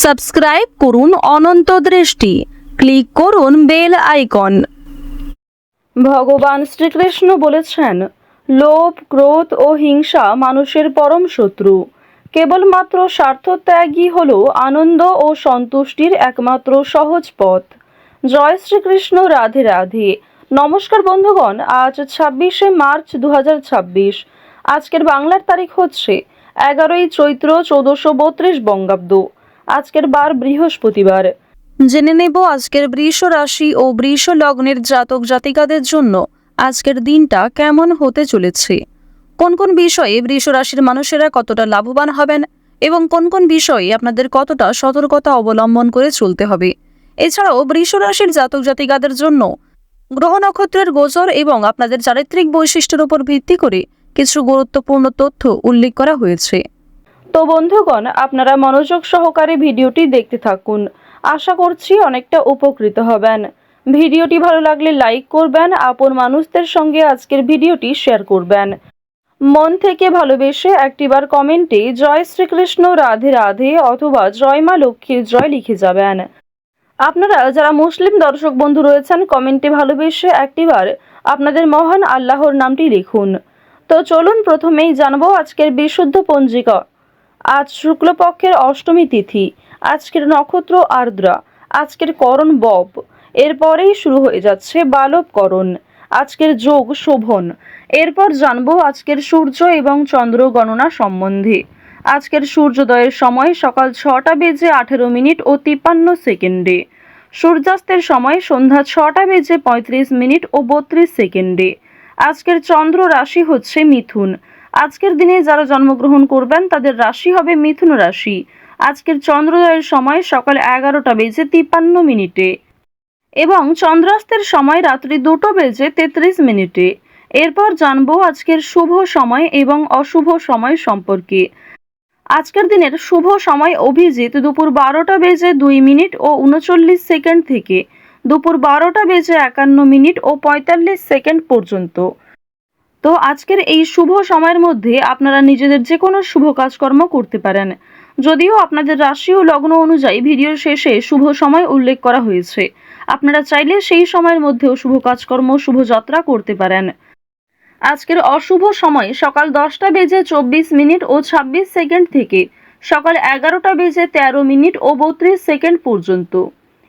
Subscribe করুন অনন্ত দৃষ্টি, click করুন বেল আইকন। ভগবান শ্রীকৃষ্ণ বলেছেন, লোভ, ক্রোধ ও হিংসা মানুষের পরম শত্রু। কেবলমাত্র স্বার্থত্যাগই হল আনন্দ ও সন্তুষ্টির একমাত্র সহজ পথ। জয় শ্রীকৃষ্ণ, রাধে রাধে। নমস্কার বন্ধুগণ, আজ 26শে মার্চ 2026। আজকের বাংলার তারিখ হচ্ছে 11ই চৈত্র 1432 বঙ্গাব্দ। আজকের বার বৃহস্পতিবার। জেনে নেব আজকের বৃষ রাশি ও বৃষ লগ্নের জাতক জাতিকাদের জন্য আজকের দিনটা কেমন হতে চলেছে, কোন কোন বিষয়ে বৃষ রাশির মানুষেরা কতটা লাভবান হবেন এবং কোন কোন বিষয়ে আপনাদের কতটা সতর্কতা অবলম্বন করে চলতে হবে। এছাড়াও বৃষ রাশির জাতক জাতিকাদের জন্য গ্রহ নক্ষত্রের গোচর এবং আপনাদের চারিত্রিক বৈশিষ্ট্যের উপর ভিত্তি করে কিছু গুরুত্বপূর্ণ তথ্য উল্লেখ করা হয়েছে। তো বন্ধুগণ, আপনারা মনোযোগ সহকারে ভিডিওটি দেখতে থাকুন। আশা করছি অনেকটা উপকৃত হবেন। ভিডিওটি ভালো লাগলে লাইক করবেন, আপন মানুষদের সঙ্গে আজকের ভিডিওটি শেয়ার করবেন। মন থেকে ভালোবেসে একটিবার কমেন্টে জয় শ্রীকৃষ্ণ, রাধে রাধে অথবা জয় মা লক্ষ্মীর জয় লিখে যাবেন। আপনারা যারা মুসলিম দর্শক বন্ধু রয়েছেন, কমেন্টে ভালোবেসে একটিবার আপনাদের মহান আল্লাহর নামটি লিখুন। তো চলুন প্রথমেই জানবো আজকের বিশুদ্ধ পঞ্জিকা। আজ শুক্লপক্ষের অষ্টমী তিথি। আজকের নক্ষত্র আর্দ্রা। আজকের করণ বব। এরপরেই শুরু হয়ে যাচ্ছে বালবকরণ। আজকের যোগ শোভন। এরপর জানবো আজকের সূর্য এবং চন্দ্র গণনা সম্বন্ধে। আজকের সূর্যোদয়ের সময় সকাল 6:18:53 সূর্যাস্তের সময় সন্ধ্যা 6:35:32 আজকের চন্দ্র রাশি হচ্ছে মিথুন। আজকের দিনে যারা জন্মগ্রহণ করবেন তাদের রাশি হবে মিথুন রাশি। আজকের চন্দ্রোদয়ের সময় সকাল 11:53 এবং চন্দ্রাস্তের সময় রাত্রি 2:33। এরপর জানবো আজকের শুভ সময় এবং অশুভ সময় সম্পর্কে। আজকের দিনের শুভ সময় অভিজিৎ দুপুর 12:02:39 থেকে দুপুর 12:51:45 পর্যন্ত। তো আজকের এই শুভ সময়ের মধ্যে আপনারা নিজেদের যে কোনো শুভ কাজকর্ম করতে পারেন। যদিও আপনাদের রাশি ও লগ্ন অনুযায়ী ভিডিওর শেষে শুভ সময় উল্লেখ করা হয়েছে, আপনারা চাইলে সেই সময়ের মধ্যেও শুভ কাজকর্ম, শুভযাত্রা করতে পারেন। আজকের অশুভ সময় সকাল 10:24:26 থেকে সকাল 11:13:32 পর্যন্ত।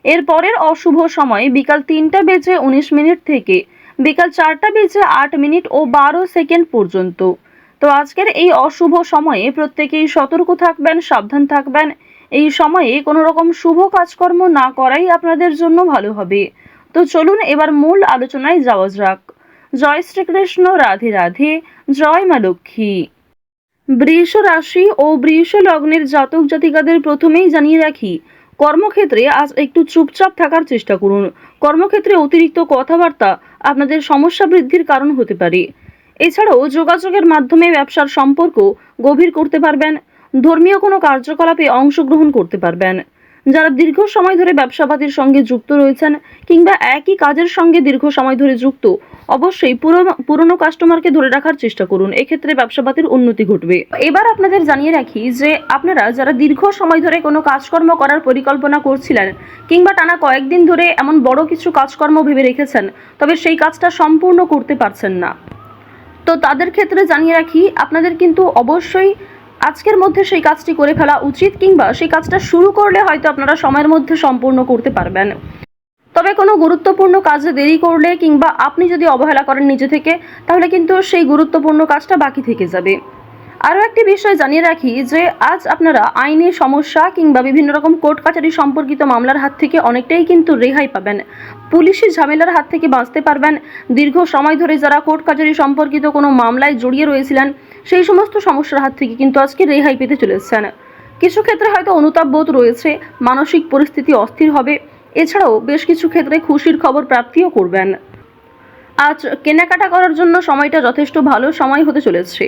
এরপরের অশুভ সময় বিকাল 3:19 থেকে বিকাল 4:08:12 পর্যন্ত। তো আজকের এই অশুভ সময়ে প্রত্যেকেই সতর্ক থাকবেন, সাবধান থাকবেন। এই সময়ে কোনো রকম শুভ কাজকর্ম না করাই আপনাদের জন্য ভালো হবে। তো চলুন এবার মূল আলোচনায় যাওয়া যাক। জয় শ্রীকৃষ্ণ, রাধে রাধে, জয় মা লক্ষ্মী। বৃষ রাশি ও বৃষ লগ্নের জাতক জাতিকাদের প্রথমেই জানিয়ে রাখি, কর্মক্ষেত্রে আজ একটু চুপচাপ থাকার চেষ্টা করুন। কর্মক্ষেত্রে অতিরিক্ত কথাবার্তা আপনাদের সমস্যা বৃদ্ধির কারণ হতে পারে। এছাড়াও যোগাযোগের মাধ্যমে ব্যবসার সম্পর্ক গভীর করতে পারবেন। ধর্মীয় কোনো কার্যকলাপে অংশগ্রহণ করতে পারবেন। যারা দীর্ঘ সময় ধরে ব্যবসাপাতির সঙ্গে যুক্ত রয়েছেন কিংবা একই কাজের সঙ্গে দীর্ঘ সময় ধরে যুক্ত, অবশ্যই পুরনো কাস্টমারকে ধরে রাখার চেষ্টা করুন। এক্ষেত্রে ব্যবসাপাতির উন্নতি ঘটবে। এবার আপনাদের জানিয়ে রাখি যে আপনারা যারা দীর্ঘ সময় ধরে কোনো কাজকর্ম করার পরিকল্পনা করছিলেন কিংবা টানা কয়েকদিন ধরে এমন বড় কিছু কাজকর্ম ভেবে রেখেছেন, তবে সেই কাজটা সম্পূর্ণ করতে পারছেন না, তো তাদের ক্ষেত্রে জানিয়ে রাখি আপনাদের কিন্তু অবশ্যই আজকের মধ্যে সেই কাজটি করে ফেলা উচিত, কিংবা সেই কাজটা শুরু করলে হয়তো আপনারা সময়ের মধ্যে সম্পূর্ণ করতে পারবেন। তবে কোনো গুরুত্বপূর্ণ কাজে দেরি করলে কিংবা আপনি যদি অবহেলা করেন নিজে থেকে, তাহলে কিন্তু সেই গুরুত্বপূর্ণ কাজটা বাকি থেকে যাবে। আরও একটি বিষয় জানিয়ে রাখি যে আজ আপনারা আইনি সমস্যা কিংবা বিভিন্ন রকম কোর্ট কাছারি সম্পর্কিত মামলার হাত থেকে অনেকটাই কিন্তু রেহাই পাবেন। পুলিশি ঝামেলার হাত থেকে বাঁচতে পারবেন। দীর্ঘ সময় ধরে যারা কোর্ট কাছারি সম্পর্কিত কোনো মামলায় জড়িয়ে রয়েছিলেন, সেই সমস্ত সমস্যার হাত থেকে কিন্তু আজকে রেহাই পেতে চলেছেন। কিছু ক্ষেত্রে হয়তো অনুতাপ বোধ রয়েছে, মানসিক পরিস্থিতি অস্থির হবে। এছাড়াও বেশ কিছু ক্ষেত্রে খুশির খবর প্রাপ্তিও করবেন। আজ কেনাকাটা করার জন্য সময়টা যথেষ্ট ভালো সময় হতে চলেছে।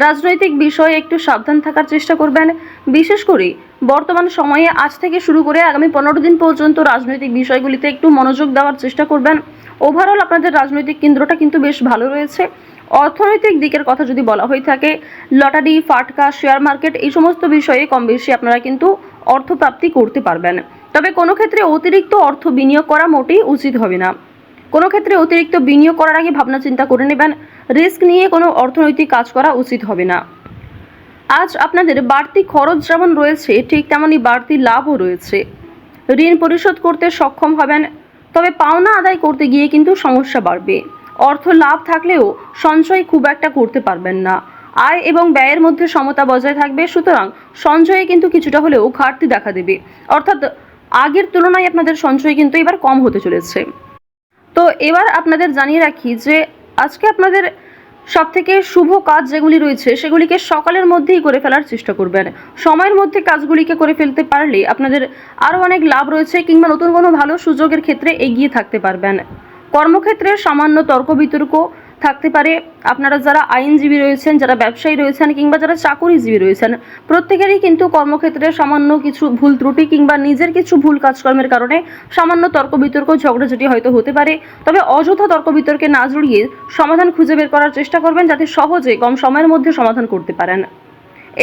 রাজনৈতিক বিষয়ে একটু সাবধান থাকার চেষ্টা করবেন। বিশেষ করে বর্তমান সময়ে আজ থেকে শুরু করে আগামী 15 দিন পর্যন্ত রাজনৈতিক বিষয়গুলিতে একটু মনোযোগ দেওয়ার চেষ্টা করবেন। ওভারঅল আপনাদের রাজনৈতিক কেন্দ্রটা কিন্তু বেশ ভালো রয়েছে। অর্থনৈতিক দিকের কথা যদি বলা হয়ে থাকে, লটারি, ফাটকা, শেয়ার মার্কেট এই সমস্ত বিষয়ে কম বেশি আপনারা কিন্তু অর্থপ্রাপ্তি করতে পারবেন। তবে কোনো ক্ষেত্রে অতিরিক্ত অর্থ বিনিয়োগ করা মোটেই উচিত হবে না। কোনো ক্ষেত্রে অতিরিক্ত বিনিয়োগ করার আগে ভাবনা চিন্তা করে নেবেন। রিস্ক নিয়ে কোনো অর্থনৈতিক কাজ করা উচিত হবে না। আজ আপনাদের বাড়তি খরচ যেমন রয়েছে, ঠিক তেমনই বাড়তি লাভও রয়েছে। ঋণ পরিশোধ করতে সক্ষম হবেন, তবে পাওনা আদায় করতে গিয়ে কিন্তু সমস্যা বাড়বে। অর্থ লাভ থাকলেও সঞ্চয় খুব একটা করতে পারবেন না। আয় এবং ব্যয়ের মধ্যে সমতা বজায় থাকবে, সুতরাং সঞ্চয়ে কিন্তু কিছুটা হলেও ঘাটতি দেখা দেবে। অর্থাৎ আগের তুলনায় আপনাদের সঞ্চয় কিন্তু এবার কম হতে চলেছে। তো এবার আপনাদের জানিয়ে রাখি যে আজকে আপনাদের সবথেকে শুভ কাজ যেগুলি রয়েছে সেগুলিকে সকালের মধ্যেই করে ফেলার চেষ্টা করবেন। সময়ের মধ্যে কাজগুলিকে করে ফেলতে পারলে আপনাদের আরও অনেক লাভ রয়েছে, কিংবা নতুন কোনো ভালো সুযোগের ক্ষেত্রে এগিয়ে থাকতে পারবেন। কর্মক্ষেত্রে সামান্য তর্ক বিতর্ক থাকতে পারে। আপনারা যারা আইনজীবী রয়েছেন, যারা ব্যবসায়ী রয়েছেন, কিংবা যারা চাকুরিজীবী রয়েছেন, প্রত্যেকেরই কিন্তু কর্মক্ষেত্রে সামান্য কিছু ভুল ত্রুটি কিংবা নিজের কিছু ভুল কাজকর্মের কারণে সামান্য তর্ক বিতর্ক ঝগড়াঝাটি হয়তো হতে পারে। তবে অযথা তর্ক বিতর্কে না জড়িয়ে সমাধান খুঁজে বের করার চেষ্টা করবেন, যাতে সহজে কম সময়ের মধ্যে সমাধান করতে পারেন।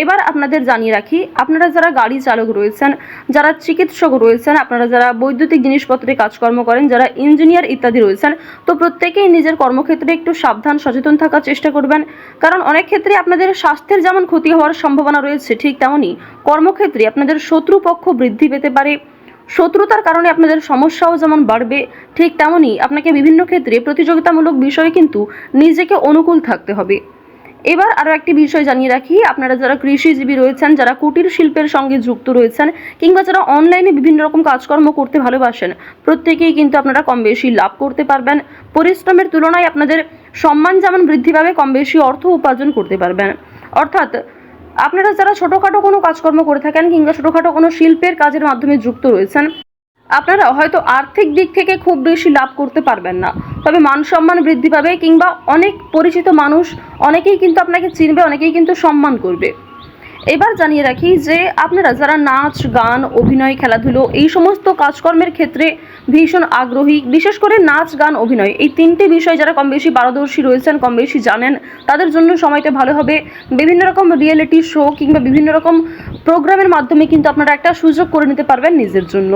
এবার আপনাদের জানিয়ে রাখি, আপনারা যারা গাড়ি চালক রয়েছেন, যারা চিকিৎসক রয়েছেন, আপনারা যারা বৈদ্যুতিক জিনিসপত্রে কাজকর্ম করেন, যারা ইঞ্জিনিয়ার ইত্যাদি রয়েছেন, তো প্রত্যেকেই নিজের কর্মক্ষেত্রে একটু সাবধান সচেতন থাকার চেষ্টা করবেন। কারণ অনেক ক্ষেত্রে আপনাদের স্বাস্থ্যের যেমন ক্ষতি হওয়ার সম্ভাবনা রয়েছে, ঠিক তেমনই কর্মক্ষেত্রে আপনাদের শত্রুপক্ষ বৃদ্ধি পেতে পারে। শত্রুতার কারণে আপনাদের সমস্যাও যেমন বাড়বে, ঠিক তেমনই আপনাকে বিভিন্ন ক্ষেত্রে প্রতিযোগিতামূলক বিষয়ে কিন্তু নিজেকে অনুকূল থাকতে হবে। এবার আরও একটি বিষয় জানিয়ে রাখি, আপনারা যারা কৃষিজীবী রয়েছেন, যারা কুটির শিল্পের সঙ্গে যুক্ত রয়েছেন, কিংবা যারা অনলাইনে বিভিন্ন রকম কাজকর্ম করতে ভালোবাসেন, প্রত্যেকেই কিন্তু আপনারা কম বেশি লাভ করতে পারবেন। পরিশ্রমের তুলনায় আপনাদের সম্মান যেমন বৃদ্ধি পাবে, কম বেশি অর্থ উপার্জন করতে পারবেন। অর্থাৎ আপনারা যারা ছোটোখাটো কোনো কাজকর্ম করে থাকেন, কিংবা ছোটোখাটো কোনো শিল্পের কাজের মাধ্যমে যুক্ত রয়েছেন, আপনারা হয়তো আর্থিক দিক থেকে খুব বেশি লাভ করতে পারবেন না, তবে মান সম্মান বৃদ্ধি পাবে, কিংবা অনেক পরিচিত মানুষ অনেকেই কিন্তু আপনাকে চিনবে, অনেকেই কিন্তু সম্মান করবে। এবার জানিয়ে রাখি যে আপনারা যারা নাচ গান অভিনয় খেলাধুলো এই সমস্ত কাজকর্মের ক্ষেত্রে ভীষণ আগ্রহী, বিশেষ করে নাচ গান অভিনয় এই তিনটে বিষয় যারা কম বেশি পারদর্শী রয়েছেন, কম বেশি জানেন, তাদের জন্য সময়টা ভালো হবে। বিভিন্ন রকম রিয়েলিটি শো কিংবা বিভিন্ন রকম প্রোগ্রামের মাধ্যমে কিন্তু আপনারা একটা সুযোগ করে নিতে পারবেন নিজের জন্য।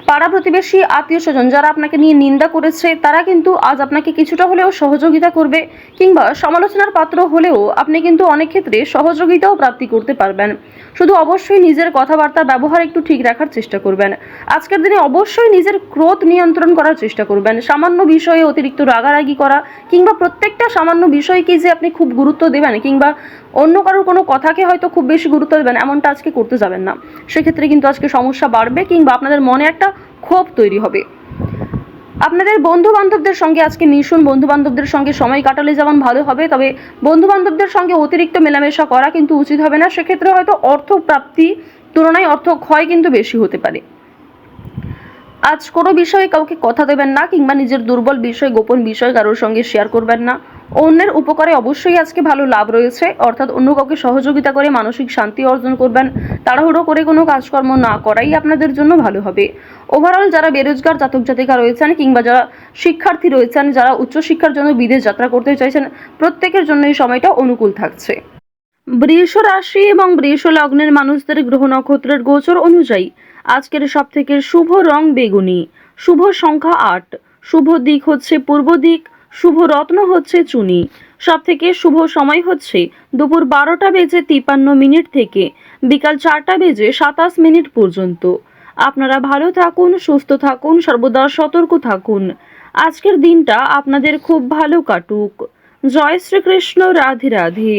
পাড়া প্রতিবেশী আত্মীয় স্বজন যারা আপনাকে নিয়ে নিন্দা করেছে, তারা কিন্তু আজ আপনাকে কিছুটা হলেও সহযোগিতা করবে, কিংবা সমালোচনার পাত্র হলেও আপনি কিন্তু অনেক ক্ষেত্রে সহযোগিতাও প্রাপ্তি করতে পারবেন। শুধু অবশ্যই নিজের কথাবার্তা ব্যবহার একটু ঠিক রাখার চেষ্টা করবেন। আজকের দিনে অবশ্যই নিজের ক্রোধ নিয়ন্ত্রণ করার চেষ্টা করবেন। সামান্য বিষয়ে অতিরিক্ত রাগারাগি করা, কিংবা প্রত্যেকটা সামান্য বিষয়কে যে আপনি খুব গুরুত্ব দেবেন, কিংবা অন্য কারোর কোনো কথাকে হয়তো খুব বেশি গুরুত্ব দেবেন, এমনটা আজকে করতে যাবেন না। সেক্ষেত্রে কিন্তু আজকে সমস্যা বাড়বে, কিংবা আপনাদের মনে একটা ক্ষোভ তৈরি হবে। আপনাদের বন্ধু বান্ধবদের সঙ্গে আজকে মিশুন, বন্ধু বান্ধবদের সঙ্গে সময় কাটালে যেমন ভালো হবে, তবে বন্ধু বান্ধবদের সঙ্গে অতিরিক্ত মেলামেশা করা কিন্তু উচিত হবে না। সেক্ষেত্রে হয়তো অর্থ প্রাপ্তি তুলনায় অর্থ ক্ষয় কিন্তু বেশি হতে পারে। আজ কোনো বিষয়ে কাউকে কথা দেবেন না, কিংবা নিজের দুর্বল বিষয় গোপন বিষয় কারোর সঙ্গে শেয়ার করবেন না। অন্যের উপকারে অবশ্যই আজকে ভালো লাভ রয়েছে, অর্থাৎ অন্য কাউকে সহযোগিতা করে মানসিক শান্তি অর্জন করবেন। তাড়াহুড়ো করে কোনো কাজকর্ম না করাই আপনাদের জন্য ভালো হবে। ওভারঅল যারা বেরোজগার জাতক জাতিকা রয়েছেন, কিংবা যারা শিক্ষার্থী রয়েছেন, যারা উচ্চশিক্ষার জন্য বিদেশ যাত্রা করতে চাইছেন, প্রত্যেকের জন্য এই সময়টা অনুকূল থাকছে। বৃষ রাশি এবং বৃষ লগ্নের মানুষদের গ্রহ নক্ষত্রের গোচর অনুযায়ী আজকের সবথেকে শুভ রং বেগুনি, শুভ সংখ্যা 8, শুভ দিক হচ্ছে পূর্ব দিক, শুভ রত্ন হচ্ছে চুনি। সবথেকে শুভ সময় হচ্ছে দুপুর 12:53 থেকে বিকাল 4:27 পর্যন্ত। আপনারা ভালো থাকুন, সুস্থ থাকুন, সর্বদা সতর্ক থাকুন। আজকের দিনটা আপনাদের খুব ভালো কাটুক। জয় শ্রীকৃষ্ণ, রাধে রাধে।